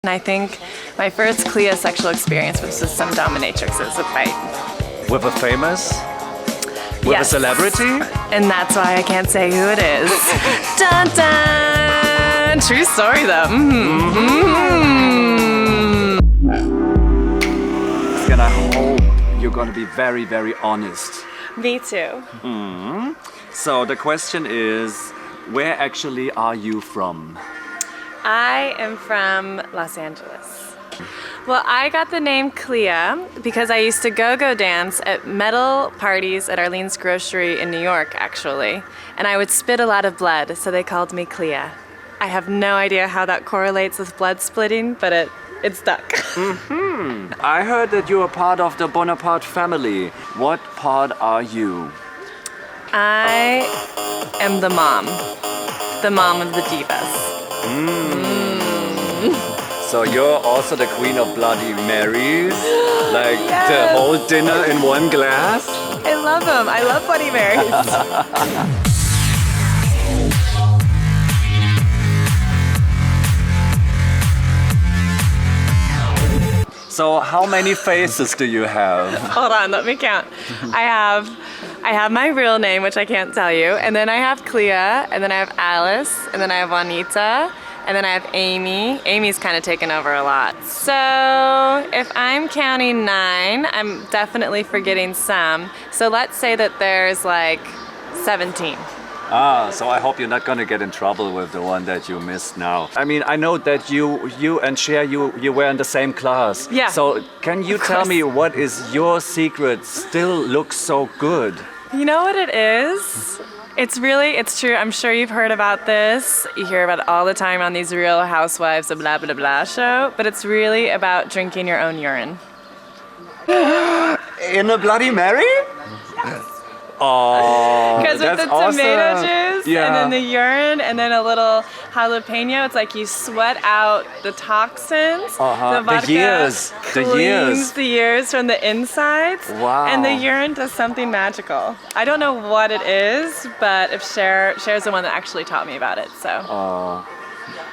And I think my first Clea sexual experience was with some dominatrixes, a fight. With a famous? With Yes. a celebrity? And that's why I can't say who it is. Dun dun! True story though. And I hope you're gonna be very, very honest. Me too. So the question is, where actually are you from? I am from Los Angeles. Well, I got the name Clea because I used to go-go dance at metal parties at Arlene's Grocery in New York, actually. And I would spit a lot of blood, so they called me Clea. I have no idea how that correlates with blood splitting, but it stuck. I heard that you are part of the Bonaparte family. What part are you? I am the mom of the divas. So you're also the queen of Bloody Marys? Like Yes. the whole dinner in one glass? I love them. I love Bloody Marys. So how many faces do you have? Hold on, let me count. I have my real name, which I can't tell you, and then I have Clea, and then I have Alice, and then I have Juanita, and then I have Amy. Amy's kind of taken over a lot. So if I'm counting 9, I'm definitely forgetting some. So let's say that there's like 17. So I hope you're not gonna get in trouble with the one that you missed now. I mean, I know that you and Cher, you were in the same class. Yeah. So can you tell me what is your secret still looks so good? You know what it is? It's true. I'm sure you've heard about this. You hear about it all the time on these Real Housewives of blah, blah, blah show. But it's really about drinking your own urine. In a Bloody Mary? Oh, Because with that's the tomato awesome. juice Yeah. and then the urine and then a little jalapeno, it's like you sweat out the toxins. The vodka The years. cleans the years from the insides. Wow. And the urine does something magical. I don't know what it is, but if Cher's the one that actually taught me about it. So.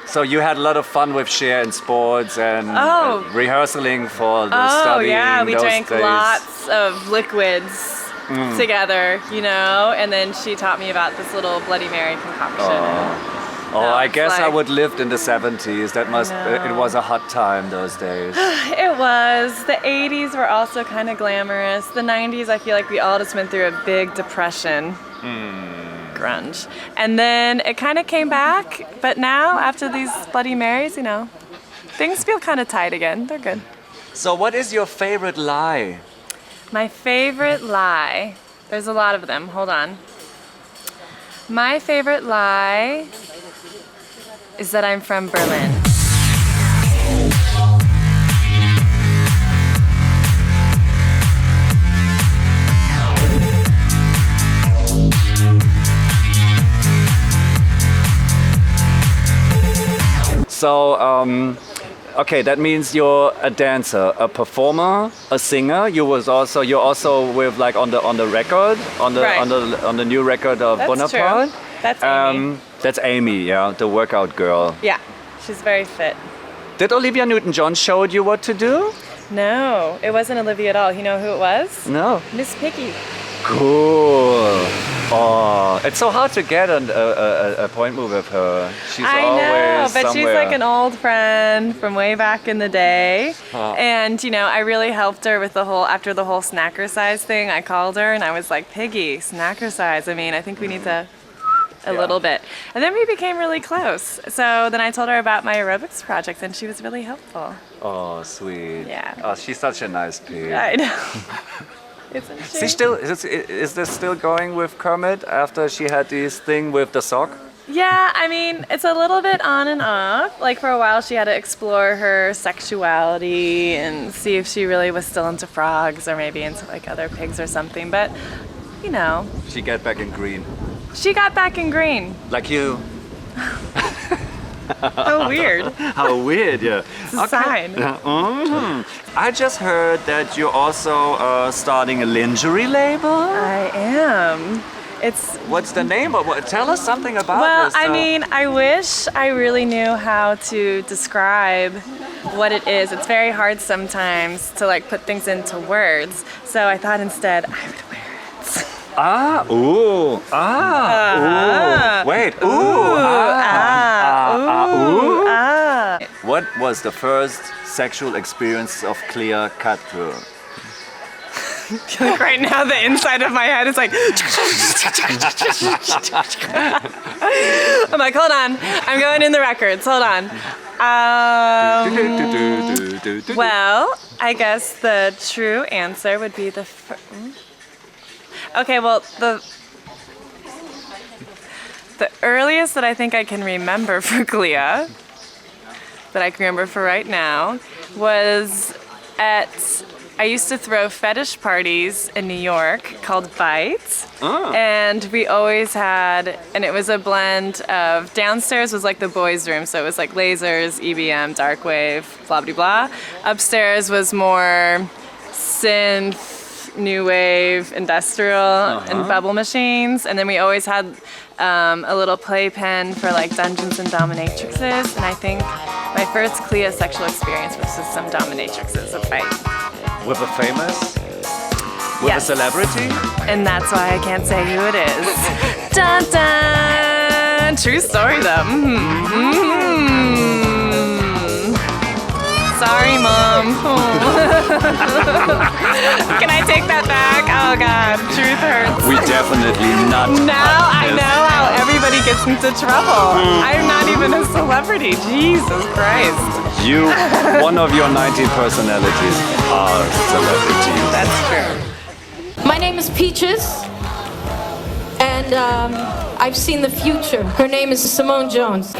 So you had a lot of fun with Cher in sports and Oh. rehearsing for the study. Oh yeah, we those drank days. lots of liquids together, you know, and then she taught me about this little Bloody Mary concoction. Oh, I it's guess I like- would lived in the 70s. That must it was a hot time those days. It was. The 80s were also kind of glamorous. The 90s, I feel like we all just went through a big depression. Grunge. And then it kind of came back, but now after these Bloody Marys, you know, things feel kind of tight again. They're good. So what is your favorite lie? My favorite lie. There's a lot of them. Hold on. My favorite lie is that I'm from Berlin. So, okay, that means you're a dancer, a performer, a singer. You're also with like on the record, on the new record of That's Bonaparte. true. That's Amy. That's Amy, yeah, the workout girl. Yeah, she's very fit. Did Olivia Newton-John showed you what to do? No, it wasn't Olivia at all. You know who it was? No. Miss Piggy. Cool. Oh, it's so hard to get an appointment with her. She's I know, always but somewhere. she's like an old friend from way back in the day. Oh. And, you know, I really helped her with after the whole snacker size thing. I called her and I was like, Piggy, snacker size. I mean, I think we need to a little bit. And then we became really close. So then I told her about my aerobics project and she was really helpful. Oh, sweet. Yeah. Oh, she's such a nice pig. I know. Isn't she? Is this still going with Kermit after she had this thing with the sock? Yeah, I mean, it's a little bit on and off. Like for a while she had to explore her sexuality and see if she really was still into frogs or maybe into like other pigs or something. But, you know. She got back in green. She got back in green. Like you. How weird. How weird, yeah. It's a sign. I just heard that you're also starting a lingerie label. I am. It's What's the name of what? Tell us something about well, this. I mean, I wish I really knew how to describe what it is. It's very hard sometimes to like put things into words. So I thought instead I would wear it. Ooh. Wait. What was the first sexual experience of Clea Cutthroat? Like right now, the inside of my head is like. I'm like, hold on. I'm going in the records. Hold on. Well, I guess the true answer would be the. Okay, well, the earliest that I think I can remember for Clea, that I can remember for right now, was I used to throw fetish parties in New York called Bites. And we always had, and it was a blend of, downstairs was like the boys' room, so it was like lasers, EBM, dark wave, blah blah blah. Upstairs was more synth, new wave, industrial, and bubble machines. And then we always had a little playpen for like dungeons and dominatrixes. And I think my first Clea sexual experience was with some dominatrixes at Fight. With a famous? With Yes. a celebrity? And that's why I can't say who it is. Dun dun! True story though. Sorry, Mom. Can I take that back? Oh God, truth hurts. We definitely not. Now I know how everybody gets into trouble. I'm not even a celebrity. Jesus Christ. One of your 19 personalities are celebrities. That's true. My name is Peaches, and I've seen the future. Her name is Simone Jones.